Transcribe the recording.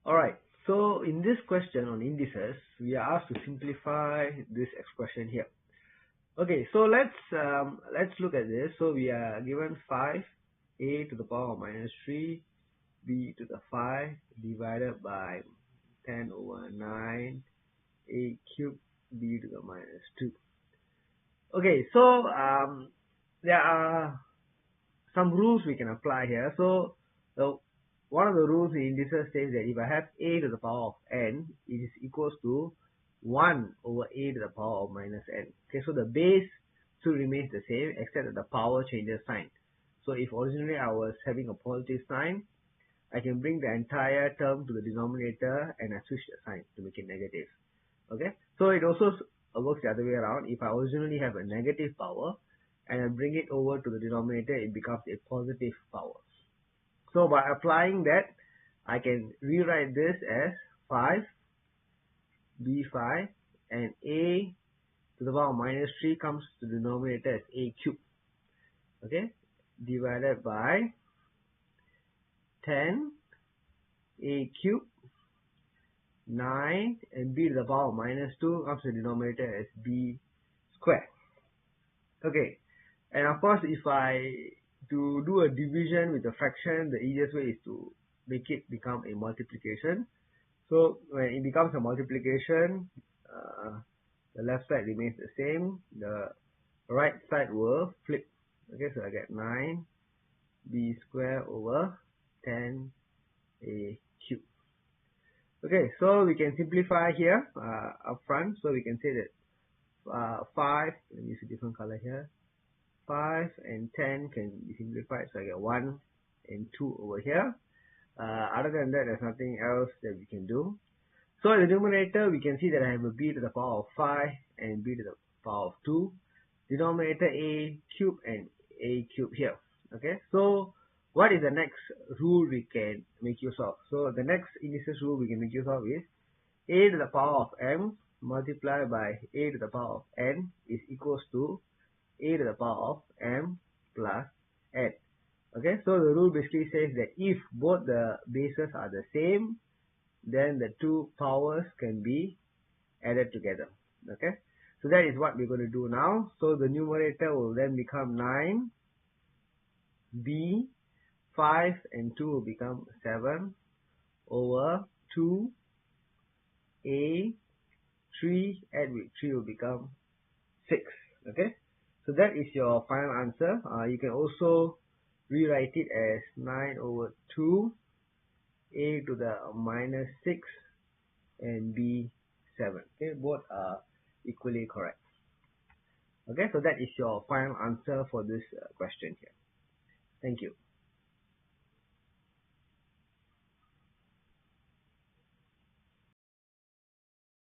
Alright, so in this question on indices, we are asked to simplify this expression here. Okay, so let's look at this. So we are given 5 a to the power of minus 3 b to the 5 divided by 10 over 9 a cubed b to the minus 2. Okay, so there are some rules we can apply here. So one of the rules in indices says that if I have a to the power of n, it is equals to 1 over a to the power of minus n. Okay, so the base still remains the same except that the power changes sign. So if originally I was having a positive sign, I can bring the entire term to the denominator and I switch the sign to make it negative. Okay, so it also works the other way around. If I originally have a negative power and I bring it over to the denominator, it becomes a positive power. So by applying that, I can rewrite this as 5 b5 and a to the power of minus 3 comes to the denominator as a cubed. Okay, divided by 10 a cubed 9 and b to the power of minus 2 comes to the denominator as b squared. Okay, and of course if to do a division with a fraction, the easiest way is to make it become a multiplication. So when it becomes a multiplication, the left side remains the same, the right side will flip. Okay, so I get 9 b squared over 10 a cubed. Okay, so we can simplify here up front. So we can say that 5, let me use a different color here, 5 and 10 can be simplified, so I get 1 and 2 over here. Other than that, there's nothing else that we can do. So in the numerator, we can see that I have a b to the power of 5 and b to the power of 2. Denominator a cubed and a cubed here. Okay, so what is the next rule we can make use of? So the next indices rule we can make use of is a to the power of m multiplied by a to the power of n is equals to a to the power of m plus n. Okay, so the rule basically says that if both the bases are the same, then the two powers can be added together. Okay, so that is what we're going to do now. So the numerator will then become 9 b 5 and 2 will become 7 over 2 a 3 add with 3 will become 6. Okay, so that is your final answer. You can also rewrite it as 9 over 2 a to the minus 6 and b 7. Okay, both are equally correct. Okay, so that is your final answer for this question here. Thank you.